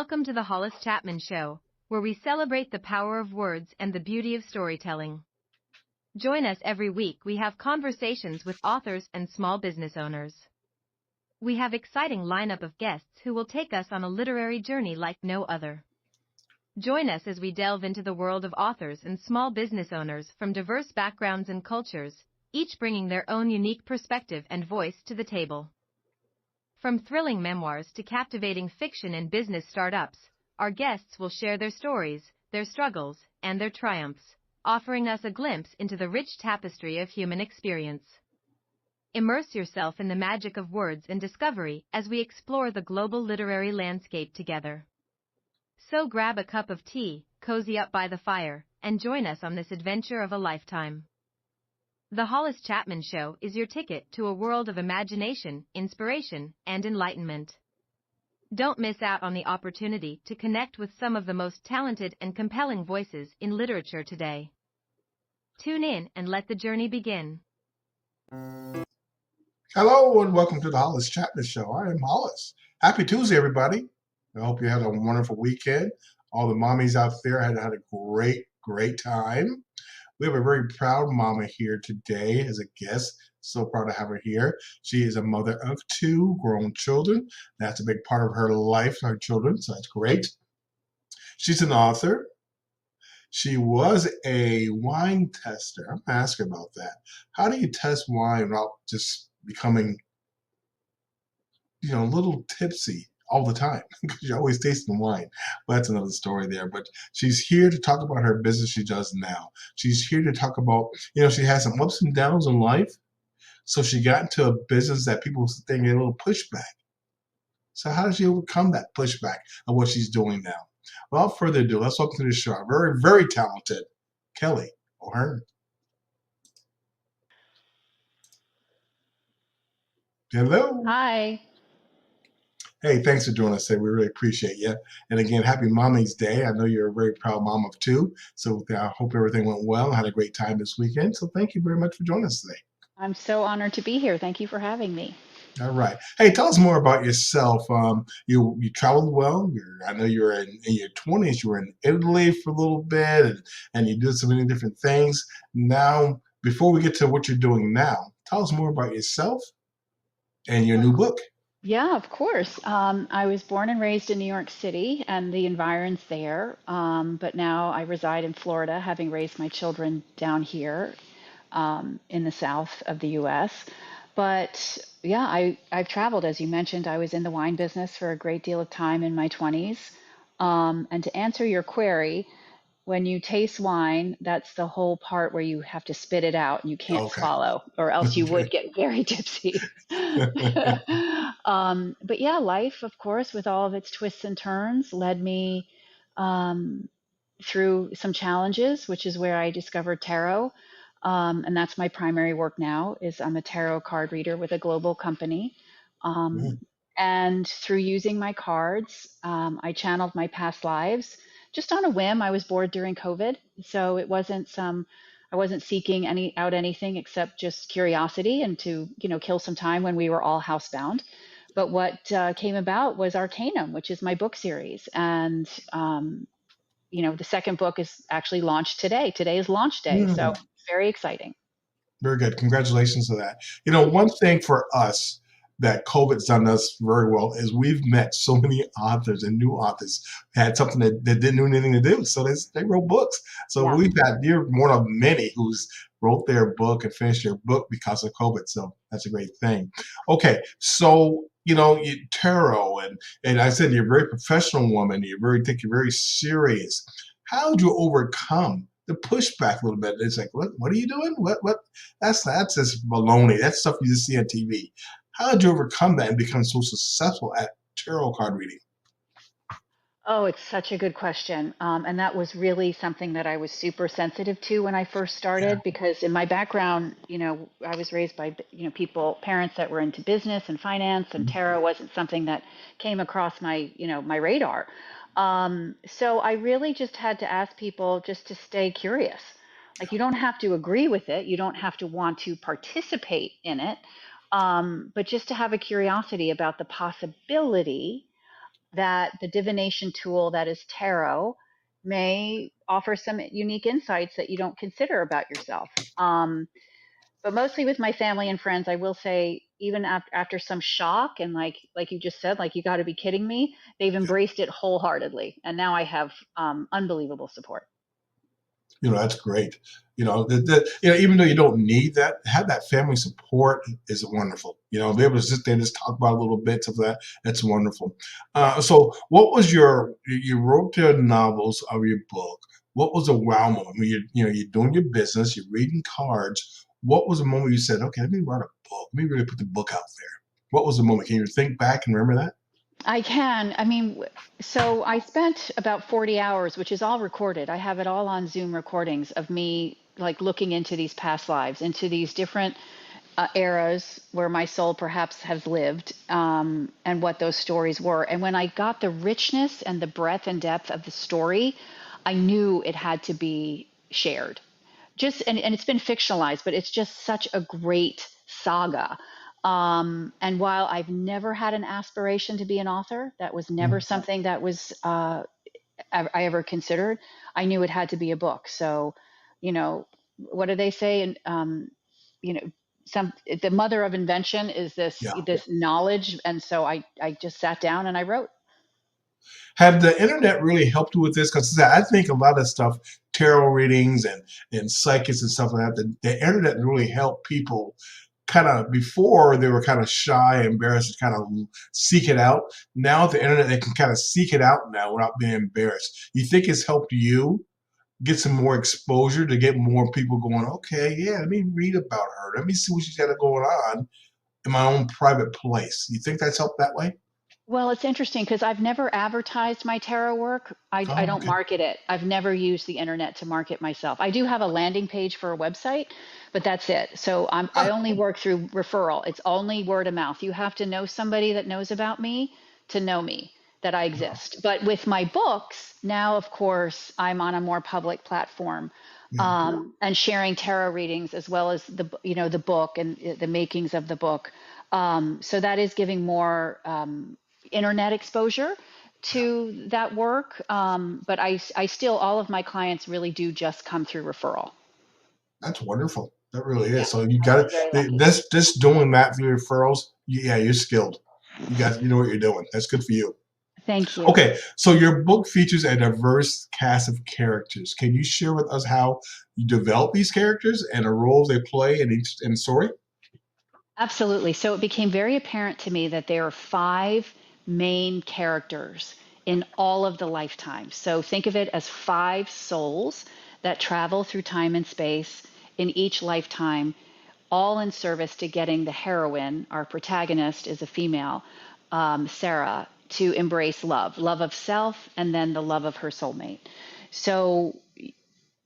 Welcome to the Hollis Chapman Show, where we celebrate the power of words and the beauty of storytelling. Join us every week. We have conversations with authors and small business owners. We have exciting lineup of guests who will take us on a literary journey like no other. Join us as we delve into the world of authors and small business owners from diverse backgrounds and cultures, each bringing their own unique perspective and voice to the table. From thrilling memoirs to captivating fiction and business startups, our guests will share their stories, their struggles, and their triumphs, offering us a glimpse into the rich tapestry of human experience. Immerse yourself in the magic of words and discovery as we explore the global literary landscape together. So grab a cup of tea, cozy up by the fire, and join us on this adventure of a lifetime. The Hollis Chapman Show is your ticket to a world of imagination, inspiration, and enlightenment. Don't miss out on the opportunity to connect with some of the most talented and compelling voices in literature today. Tune in and let the journey begin. Hello and welcome to the Hollis Chapman Show. I am Hollis. Happy Tuesday, everybody. I hope you had a wonderful weekend. All the mommies out there had a great time. We have a very proud mama here today as a guest. So proud to have her here. She is a mother of 2 grown children. That's a big part of her life, her children, so that's great. She's an author. She was a wine tester. I'm going to ask her about that. How do you test wine without just becoming, a little tipsy all the time? Because you're always tasting wine. But that's another story there. But she's here to talk about her business she does now. She's here to talk about, she has some ups and downs in life. So she got into a business that people think a little pushback. So how does she overcome that pushback of what she's doing now? Without further ado, let's welcome to the show our very, very talented Kelly O'Hearn. Hello. Hi. Hey, thanks for joining us today. We really appreciate you. And again, happy Mommy's Day. I know you're a very proud mom of 2. So I hope everything went well. I had a great time this weekend. So thank you very much for joining us today. I'm so honored to be here. Thank you for having me. All right. Hey, tell us more about yourself. You traveled well. I know you were in your 20s. You were in Italy for a little bit, and you did so many different things. Now, before we get to what you're doing now, tell us more about yourself and your new book. Yeah, of course. I was born and raised in New York City and the environs there, but now I reside in Florida, having raised my children down here in the south of the U.S. But yeah, I've traveled, as you mentioned. I was in the wine business for a great deal of time in my 20s. And to answer your query, when you taste wine, that's the whole part where you have to spit it out and you can't Okay. swallow, or else you Okay. would get very tipsy. But yeah, life, of course, with all of its twists and turns, led me um, through some challenges, which is where I discovered tarot. And that's my primary work now. Is I'm a tarot card reader with a global company. Um, and through using my cards, I channeled my past lives just on a whim. I was bored during COVID, so I wasn't seeking anything except just curiosity and to kill some time when we were all housebound. But what came about was Arcanum, which is my book series, and the second book is actually launched today. Today is launch day, so very exciting. Very good. Congratulations to that. One thing for us that COVID's done us very well is we've met so many authors and new authors who had something that didn't know anything to do. So they wrote books. So Yeah. you're one of many who's wrote their book and finished their book because of COVID. So that's a great thing. Okay. So, tarot and I said, you're a very professional woman. You're very serious. How did you overcome the pushback a little bit? It's like, what are you doing? What? That's just baloney. That's stuff you just see on TV. How did you overcome that and become so successful at tarot card reading? Oh, it's such a good question. And that was really something that I was super sensitive to when I first Yeah. started, because in my background, I was raised by, parents that were into business and finance, and tarot wasn't something that came across my radar. So I really just had to ask people just to stay curious. Like, you don't have to agree with it. You don't have to want to participate in it. But just to have a curiosity about the possibility that the divination tool that is tarot may offer some unique insights that you don't consider about yourself. But mostly with my family and friends, I will say, even after some shock and like you just said, like, you got to be kidding me, they've Yeah. embraced it wholeheartedly, and now I have unbelievable support. That's great. Even though you don't need that, have that family support is wonderful. Be able to sit there and just talk about a little bits of that. That's wonderful. So what was you wrote the novels of your book. What was a wow moment when you're doing your business, you're reading cards. What was the moment you said, okay, let me write a book. Let me really put the book out there. What was the moment? Can you think back and remember that? I can. I mean, so I spent about 40 hours, which is all recorded. I have it all on Zoom recordings of me like looking into these past lives, into these different eras where my soul perhaps has lived, and what those stories were. And when I got the richness and the breadth and depth of the story, I knew it had to be shared. And it's been fictionalized, but it's just such a great saga. And while I've never had an aspiration to be an author, that was never Mm. something that was I ever considered. I knew it had to be a book. So, you know, what do they say? And you know, some the mother of invention is Yeah. this knowledge, and so I just sat down and I wrote. Have the internet really helped you with this? Because I think a lot of stuff, tarot readings and psychics and stuff like that, the internet really helped people kind of before they were kind of shy, embarrassed to kind of seek it out. Now with the internet, they can kind of seek it out now without being embarrassed. You think it's helped you get some more exposure to get more people going, okay, yeah, let me read about her. Let me see what she's got going on in my own private place. You think that's helped that way? Well, it's interesting because I've never advertised my tarot work. I Oh, don't okay. market it. I've never used the internet to market myself. I do have a landing page for a website, but that's it. So I Ah, only work through referral. It's only word of mouth. You have to know somebody that knows about me to know me, that I wow. exist. But with my books, now, of course, I'm on a more public platform, Yeah. and sharing tarot readings as well as the book and the makings of the book. So that is giving more internet exposure to that work. But I still, all of my clients really do just come through referral. That's wonderful. That really Yeah, is. So you I've got been very it. lucky. This doing that through referrals. Yeah, you're skilled. You know what you're doing. That's good for you. Thank you. Okay, so your book features a diverse cast of characters. Can you share with us how you develop these characters and the roles they play in the story? Absolutely. So it became very apparent to me that there are five main characters in all of the lifetimes. So think of it as five souls that travel through time and space in each lifetime, all in service to getting the heroine, our protagonist is a female, Sarah, to embrace love of self, and then the love of her soulmate. So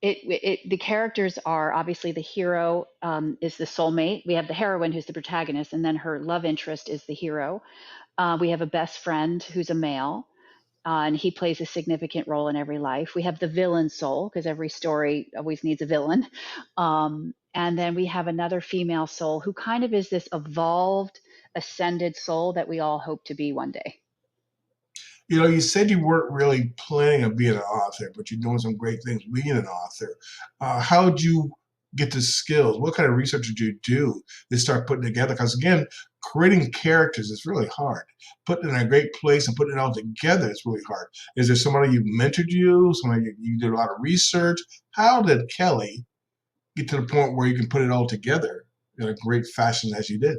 the characters are obviously the hero, is the soulmate. We have the heroine who's the protagonist, and then her love interest is the hero. We have a best friend who's a male, and he plays a significant role in every life. We have the villain soul because every story always needs a villain. And then we have another female soul who kind of is this evolved, ascended soul that we all hope to be one day. You said you weren't really planning on being an author, but you're doing some great things being an author. How did you get the skills? What kind of research did you do to start putting together? Because again, creating characters is really hard. Putting it in a great place and putting it all together is really hard. Is there somebody you mentored you? Somebody you did a lot of research? How did Kelly get to the point where you can put it all together in a great fashion as you did?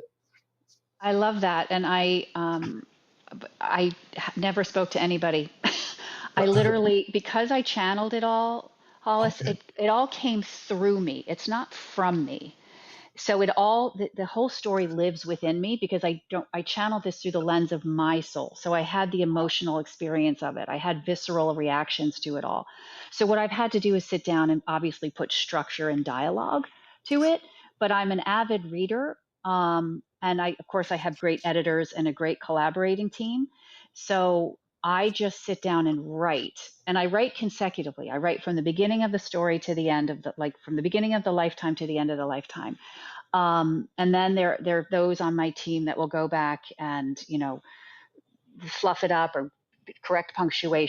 I love that, and I never spoke to anybody. I literally, because I channeled it all, Hollis, Okay. it all came through me. It's not from me. So the whole story lives within me because I channel this through the lens of my soul. So I had the emotional experience of it. I had visceral reactions to it all. So what I've had to do is sit down and obviously put structure and dialogue to it. But I'm an avid reader. And of course, I have great editors and a great collaborating team. So I just sit down and I write consecutively. I write from the beginning of the story to the end of from the beginning of the lifetime to the end of the lifetime. And then there are those on my team that will go back and fluff it up or correct punctuation.